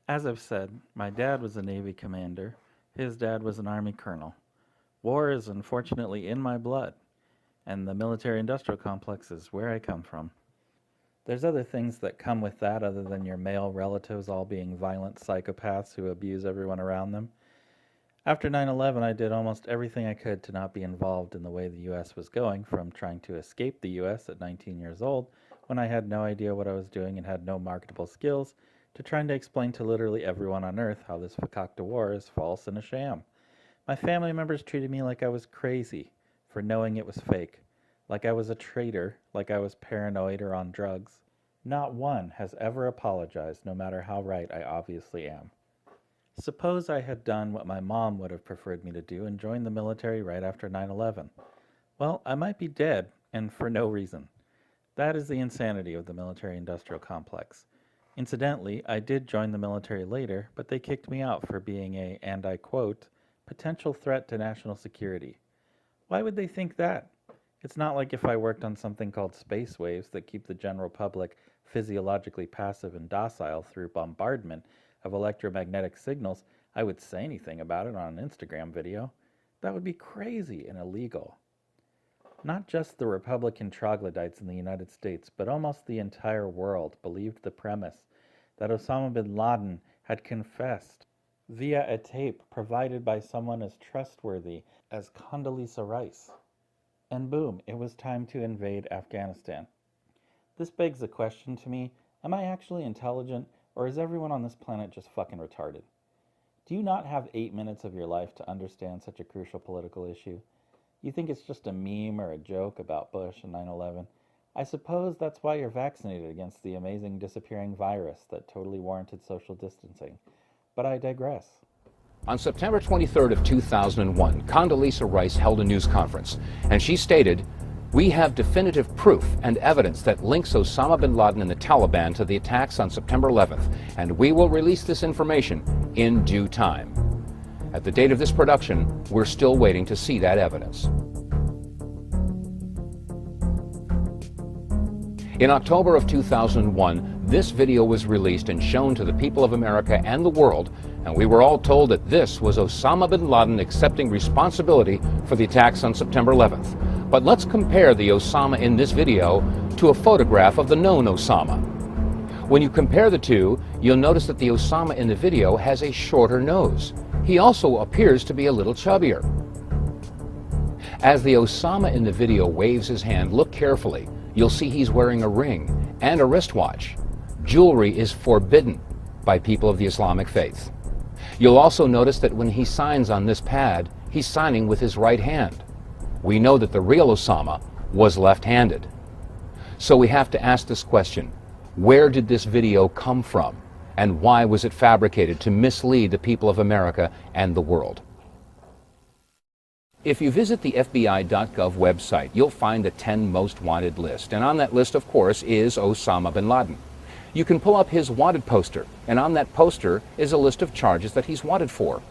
As I've said, my dad was a Navy commander. His dad was an Army colonel. War is unfortunately in my blood, and the military industrial complex is where I come from. There's other things that come with that other than your male relatives all being violent psychopaths who abuse everyone around them. After 9/11, I did almost everything I could to not be involved in the way the US was going, from trying to escape the US at 19 years old when I had no idea what I was doing and had no marketable skills, to trying to explain to literally everyone on earth how this fakakta war is false and a sham. My family members treated me like I was crazy for knowing it was fake, like I was a traitor, like I was paranoid or on drugs. Not one has ever apologized, no matter how right I obviously am. Suppose I had done what my mom would have preferred me to do and joined the military right after 9/11. Well, I might be dead, and for no reason. That is the insanity of the military industrial complex. Incidentally, I did join the military later, but they kicked me out for being a, and I quote, potential threat to national security. Why would they think that? It's not like if I worked on something called space waves that keep the general public physiologically passive and docile through bombardment of electromagnetic signals, I would say anything about it on an Instagram video. That would be crazy and illegal. Not just the Republican troglodytes in the United States, but almost the entire world believed the premise that Osama bin Laden had confessed via a tape provided by someone as trustworthy as Condoleezza Rice. And boom, it was time to invade Afghanistan. This begs the question to me, am I actually intelligent, or is everyone on this planet just fucking retarded? Do you not have 8 minutes of your life to understand such a crucial political issue? You think it's just a meme or a joke about Bush and 9/11? I suppose that's why you're vaccinated against the amazing disappearing virus that totally warranted social distancing. But I digress. On September 23rd of 2001, Condoleezza Rice held a news conference, and she stated, "We have definitive proof and evidence that links Osama bin Laden and the Taliban to the attacks on September 11th, and we will release this information in due time." At the date of this production, we're still waiting to see that evidence. In October of 2001, this video was released and shown to the people of America and the world, and we were all told that this was Osama bin Laden accepting responsibility for the attacks on September 11th. But let's compare the Osama in this video to a photograph of the known Osama. When you compare the two, you'll notice that the Osama in the video has a shorter nose. He also appears to be a little chubbier. As the Osama in the video waves his hand, look carefully. You'll see he's wearing a ring and a wristwatch. Jewelry is forbidden by people of the Islamic faith. You'll also notice that when he signs on this pad, he's signing with his right hand. We know that the real Osama was left-handed. So we have to ask this question: where did this video come from? And why was it fabricated to mislead the people of America and the world? If you visit the FBI.gov website, you'll find the 10 most wanted list. And on that list, of course, is Osama bin Laden. You can pull up his wanted poster, and on that poster is a list of charges that he's wanted for.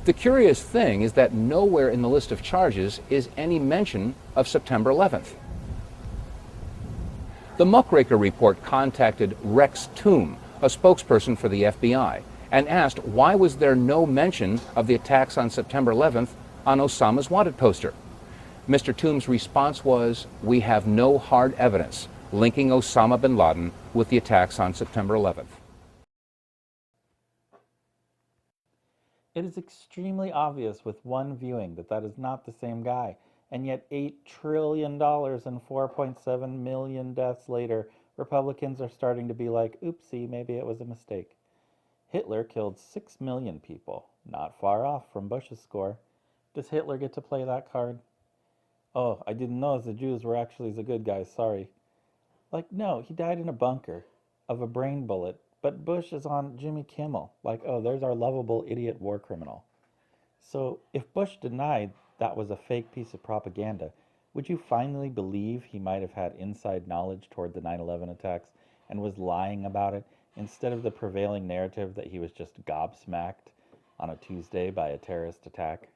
The curious thing is that nowhere in the list of charges is any mention of September 11th. The Muckraker report contacted Rex Toome, a spokesperson for the FBI, and asked why was there no mention of the attacks on September 11th on Osama's wanted poster. Mr. Toome's response was, "We have no hard evidence linking Osama bin Laden with the attacks on September 11th." It is extremely obvious with one viewing that that is not the same guy, and yet $8 trillion and 4.7 million deaths later, Republicans are starting to be like, oopsie, maybe it was a mistake. Hitler killed 6 million people, not far off from Bush's score. Does Hitler get to play that card? Oh, I didn't know the Jews were actually the good guys, sorry. Like, no, he died in a bunker of a brain bullet, but Bush is on Jimmy Kimmel. Like, oh, there's our lovable idiot war criminal. So if Bush denied that was a fake piece of propaganda, would you finally believe he might have had inside knowledge toward the 9/11 attacks and was lying about it instead of the prevailing narrative that he was just gobsmacked on a Tuesday by a terrorist attack?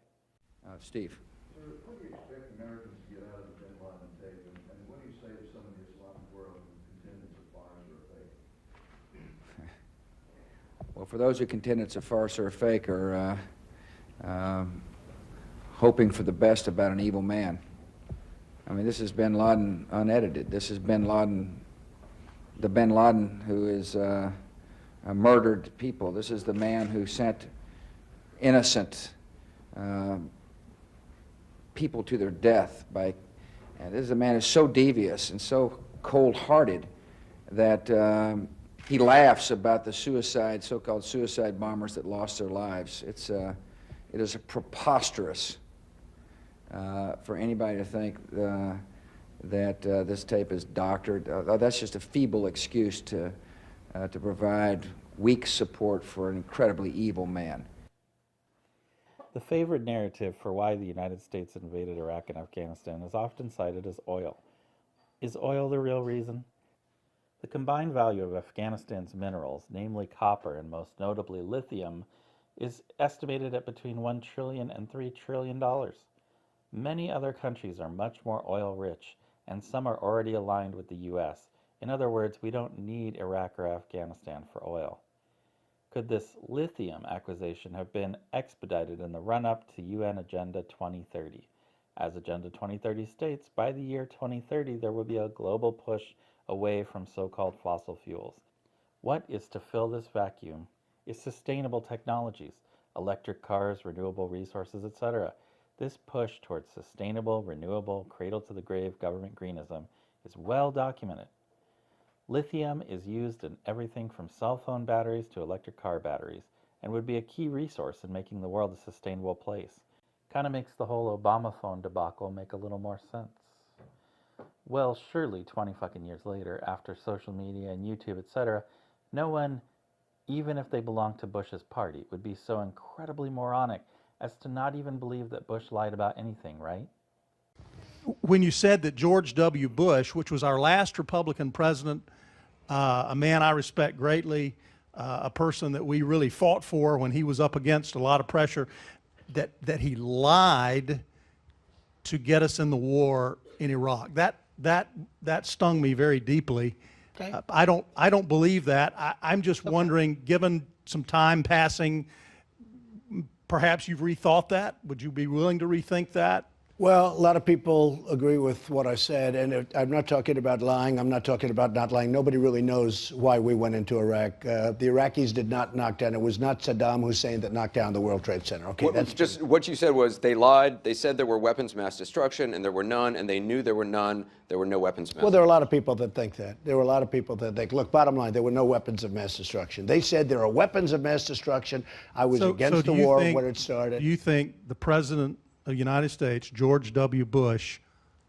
Steve. Sir, what do you expect Americans to get out of the bin Laden tape, and what do you say to some of the Islamic world who contend that the fires are fake? Well, for those who contend it's a farce or a fake are hoping for the best about an evil man. I mean, this is bin Laden unedited. This is bin Laden, the bin Laden who is murdered people. This is the man who sent innocent people to their death by, and this is a man who's so devious and so cold-hearted that he laughs about the suicide, so-called suicide bombers that lost their lives. It is preposterous for anybody to think that this tape is doctored. That's just a feeble excuse to provide weak support for an incredibly evil man. The favorite narrative for why the United States invaded Iraq and Afghanistan is often cited as oil. Is oil the real reason? The combined value of Afghanistan's minerals, namely copper and most notably lithium, is estimated at between $1 trillion and $3 trillion. Many other countries are much more oil rich, and some are already aligned with the US. In other words, we don't need Iraq or Afghanistan for oil. Could this lithium acquisition have been expedited in the run-up to UN Agenda 2030? As Agenda 2030 states, by the year 2030 there will be a global push away from so-called fossil fuels. What is to fill this vacuum is sustainable technologies, electric cars, renewable resources, etc. This push towards sustainable, renewable, cradle-to-the-grave government greenism is well documented. Lithium is used in everything from cell phone batteries to electric car batteries, and would be a key resource in making the world a sustainable place. Kind of makes the whole Obama phone debacle make a little more sense. Well, surely 20 fucking years later, after social media and YouTube, etc., no one, even if they belonged to Bush's party, would be so incredibly moronic as to not even believe that Bush lied about anything, right? When you said that George W. Bush, which was our last Republican president, a man I respect greatly, a person that we really fought for when he was up against a lot of pressure, that he lied to get us in the war in Iraq. That stung me very deeply. Okay. I don't believe that. I'm just wondering, given some time passing, perhaps you've rethought that. Would you be willing to rethink that? Well, a lot of people agree with what I said, and I'm not talking about lying. I'm not talking about not lying. Nobody really knows why we went into Iraq. The Iraqis did not knock down. It was not Saddam Hussein that knocked down the World Trade Center. Okay, that's just what you said was they lied. They said there were weapons of mass destruction, and there were none, and they knew there were none. There were no weapons of mass. Well, there are a lot of people that think that. There were a lot of people that think, look, bottom line, there were no weapons of mass destruction. They said there are weapons of mass destruction. I was against the war when it started. Do you think the president of the United States, George W. Bush,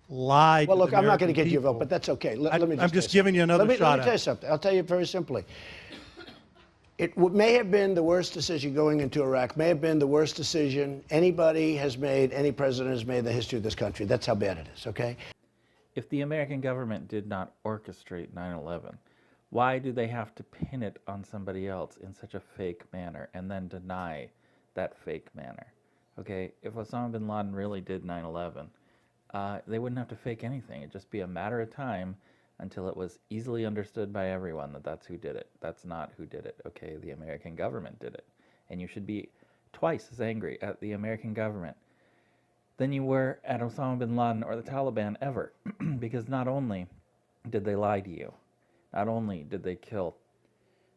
lied? Well, look, to I'm not going to get you a people? vote, but that's okay. Let me I'm just giving you another shot. Let me tell you something. I'll tell you very simply. It may have been the worst decision going into Iraq, may have been the worst decision anybody has made, any president has made in the history of this country. That's how bad it is, okay? If the American government did not orchestrate 9/11, why do they have to pin it on somebody else in such a fake manner and then deny that fake manner? Okay, if Osama bin Laden really did 9/11, they wouldn't have to fake anything. It'd just be a matter of time until it was easily understood by everyone that that's who did it. That's not who did it, okay? The American government did it. And you should be twice as angry at the American government than you were at Osama bin Laden or the Taliban ever. Because not only did they lie to you, not only did they kill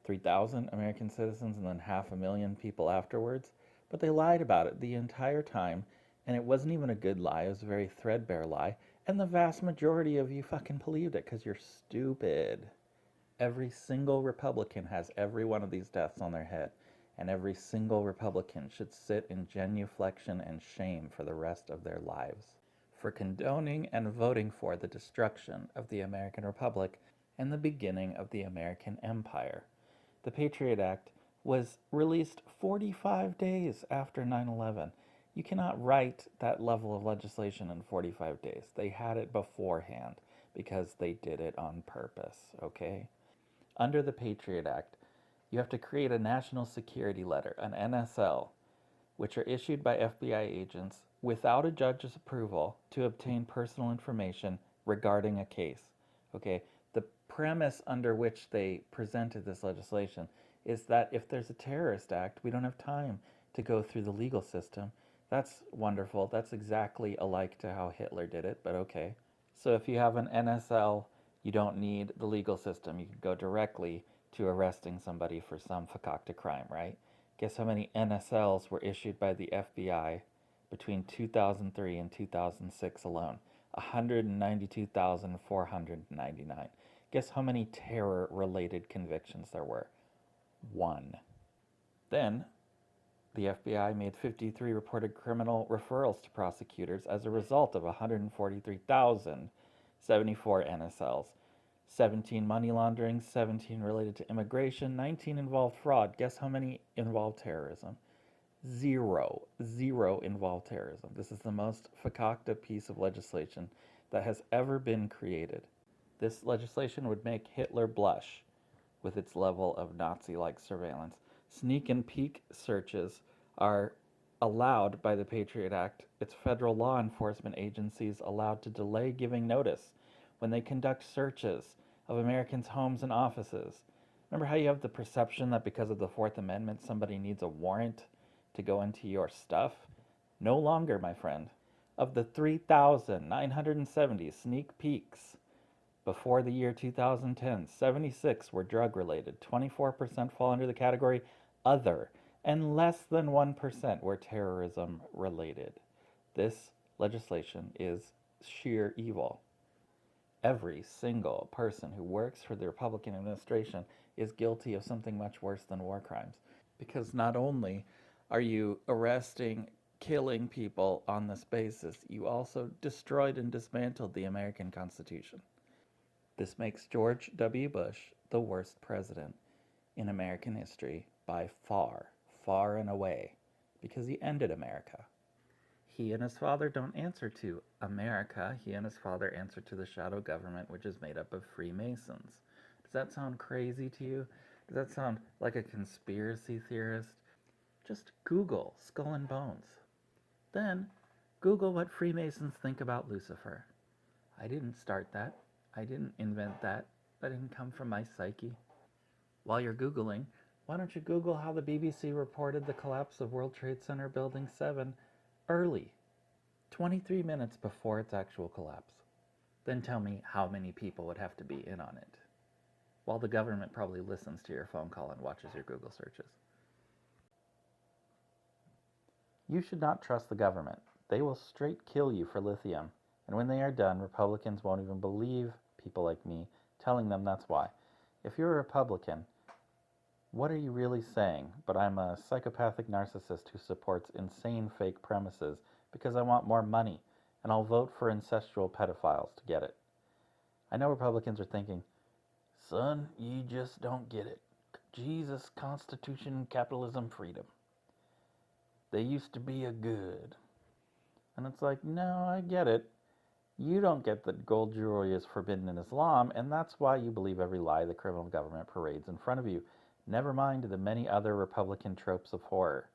3,000 American citizens and then 500,000 people afterwards, but they lied about it the entire time, and it wasn't even a good lie. It was a very threadbare lie, and the vast majority of you fucking believed it because you're stupid. Every single Republican has every one of these deaths on their head, and every single Republican should sit in genuflection and shame for the rest of their lives for condoning and voting for the destruction of the American Republic and the beginning of the American Empire. The Patriot Act was released 45 days after 9/11. You cannot write that level of legislation in 45 days. They had it beforehand because they did it on purpose, okay? Under the Patriot Act, you have to create a national security letter, an NSL, which are issued by FBI agents without a judge's approval to obtain personal information regarding a case, okay? The premise under which they presented this legislation is that if there's a terrorist act, we don't have time to go through the legal system. That's wonderful. That's exactly alike to how Hitler did it, but okay. So if you have an NSL, you don't need the legal system. You can go directly to arresting somebody for some fakakta crime, right? Guess how many NSLs were issued by the FBI between 2003 and 2006 alone? 192,499. Guess how many terror-related convictions there were? 1. Then, the FBI made 53 reported criminal referrals to prosecutors as a result of 143,074 NSLs. 17 money laundering, 17 related to immigration, 19 involved fraud. Guess how many involved terrorism? 0. 0 involved terrorism. This is the most fakakta piece of legislation that has ever been created. This legislation would make Hitler blush with its level of Nazi-like surveillance. Sneak and peek searches are allowed by the Patriot Act. It's federal law enforcement agencies allowed to delay giving notice when they conduct searches of Americans' homes and offices. Remember how you have the perception that because of the Fourth Amendment somebody needs a warrant to go into your stuff? No longer, my friend. Of the 3,970 sneak peeks before the year 2010, 76 were drug-related, 24% fall under the category other, and less than 1% were terrorism-related. This legislation is sheer evil. Every single person who works for the Republican administration is guilty of something much worse than war crimes. Because not only are you arresting, killing people on this basis, you also destroyed and dismantled the American Constitution. This makes George W. Bush the worst president in American history by far, far and away, because he ended America. He and his father don't answer to America. He and his father answer to the shadow government, which is made up of Freemasons. Does that sound crazy to you? Does that sound like a conspiracy theorist? Just Google Skull and Bones. Then Google what Freemasons think about Lucifer. I didn't start that. I didn't invent that. That didn't come from my psyche. While you're Googling, why don't you Google how the BBC reported the collapse of World Trade Center Building 7 early, 23 minutes before its actual collapse. Then tell me how many people would have to be in on it, while the government probably listens to your phone call and watches your Google searches. You should not trust the government. They will straight kill you for lithium. And when they are done, Republicans won't even believe people like me telling them that's why. If you're a Republican, what are you really saying? But I'm a psychopathic narcissist who supports insane fake premises because I want more money, and I'll vote for incestual pedophiles to get it. I know Republicans are thinking, son, you just don't get it. Jesus, Constitution, capitalism, freedom. They used to be a good. And it's like, no, I get it. You don't get that gold jewelry is forbidden in Islam, and that's why you believe every lie the criminal government parades in front of you. Never mind the many other Republican tropes of horror.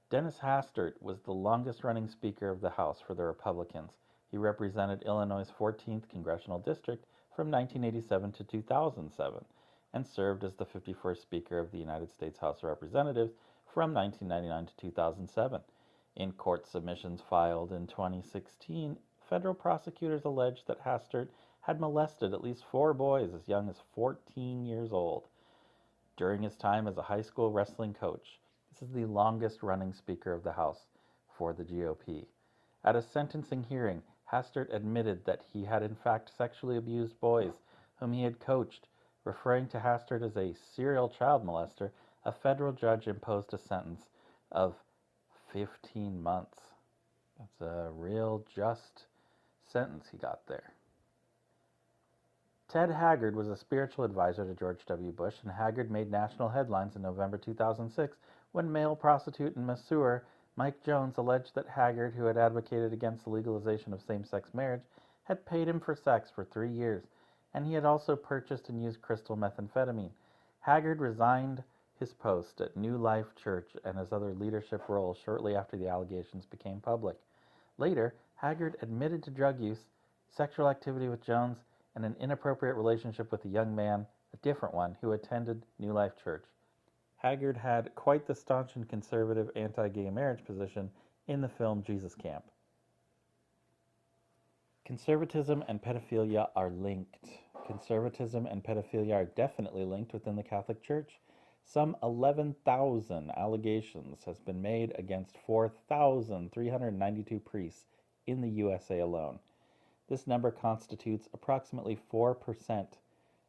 Dennis Hastert was the longest-running Speaker of the House for the Republicans. He represented Illinois' 14th Congressional District from 1987 to 2007, and served as the 51st Speaker of the United States House of Representatives from 1999 to 2007. In court submissions filed in 2016, federal prosecutors alleged that Hastert had molested at least 4 boys as young as 14 years old during his time as a high school wrestling coach. This is the longest-running Speaker of the House for the GOP. At a sentencing hearing, Hastert admitted that he had in fact sexually abused boys whom he had coached. Referring to Hastert as a serial child molester, a federal judge imposed a sentence of 15 months. That's a real just sentence he got there. Ted Haggard was a spiritual advisor to George W. Bush, and Haggard made national headlines in November 2006 when male prostitute and masseur Mike Jones alleged that Haggard, who had advocated against the legalization of same-sex marriage, had paid him for sex for 3 years, and he had also purchased and used crystal methamphetamine. Haggard resigned his post at New Life Church and his other leadership roles shortly after the allegations became public. Later, Haggard admitted to drug use, sexual activity with Jones, and an inappropriate relationship with a young man, a different one, who attended New Life Church. Haggard had quite the staunch and conservative anti-gay marriage position in the film Jesus Camp. Conservatism and pedophilia are linked. Conservatism and pedophilia are definitely linked within the Catholic Church. Some 11,000 allegations has been made against 4,392 priests in the USA alone. This number constitutes approximately 4%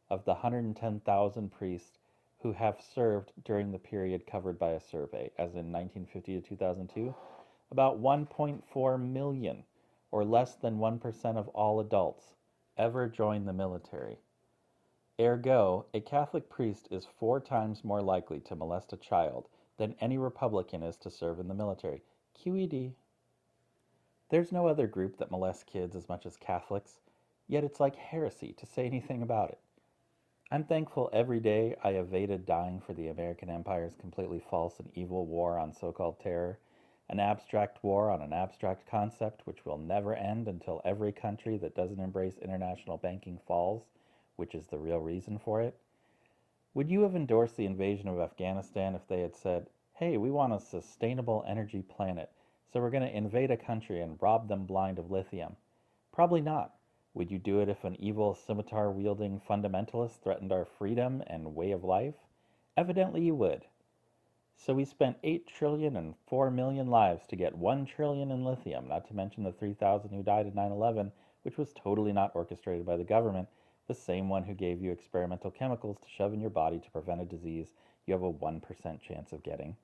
of the 110,000 priests who have served during the period covered by a survey, as in 1950 to 2002. About 1.4 million, or less than 1% of all adults, ever joined the military. Ergo, a Catholic priest is 4 times more likely to molest a child than any Republican is to serve in the military. QED. There's no other group that molests kids as much as Catholics, yet it's like heresy to say anything about it. I'm thankful every day I evaded dying for the American Empire's completely false and evil war on so-called terror, an abstract war on an abstract concept which will never end until every country that doesn't embrace international banking falls, which is the real reason for it. Would you have endorsed the invasion of Afghanistan if they had said, hey, we want a sustainable energy planet, so we're going to invade a country and rob them blind of lithium? Probably not. Would you do it if an evil scimitar-wielding fundamentalist threatened our freedom and way of life? Evidently you would. So we spent 8 trillion and 4 million lives to get 1 trillion in lithium, not to mention the 3,000 who died in 9/11, which was totally not orchestrated by the government, the same one who gave you experimental chemicals to shove in your body to prevent a disease you have a 1% chance of getting.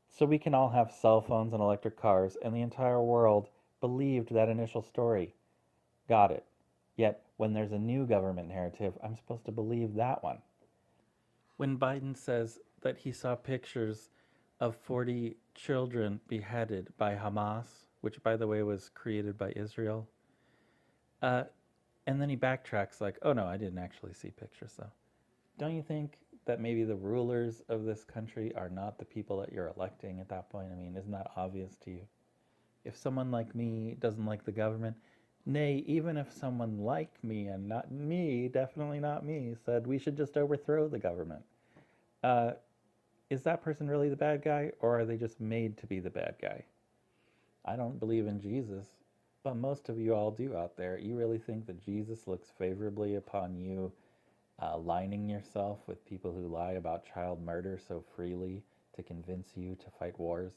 So we can all have cell phones and electric cars, and the entire world believed that initial story. Got it. Yet, when there's a new government narrative, I'm supposed to believe that one. When Biden says that he saw pictures of 40 children beheaded by Hamas, which, by the way, was created by Israel, and then he backtracks like, oh no, I didn't actually see pictures though. Don't you think that maybe the rulers of this country are not the people that you're electing at that point? I mean, isn't that obvious to you? If someone like me doesn't like the government, nay, even if someone like me, and not me, definitely not me, said we should just overthrow the government, is that person really the bad guy, or are they just made to be the bad guy? I don't believe in Jesus, but most of you all do out there. You really think that Jesus looks favorably upon you lining yourself with people who lie about child murder so freely to convince you to fight wars?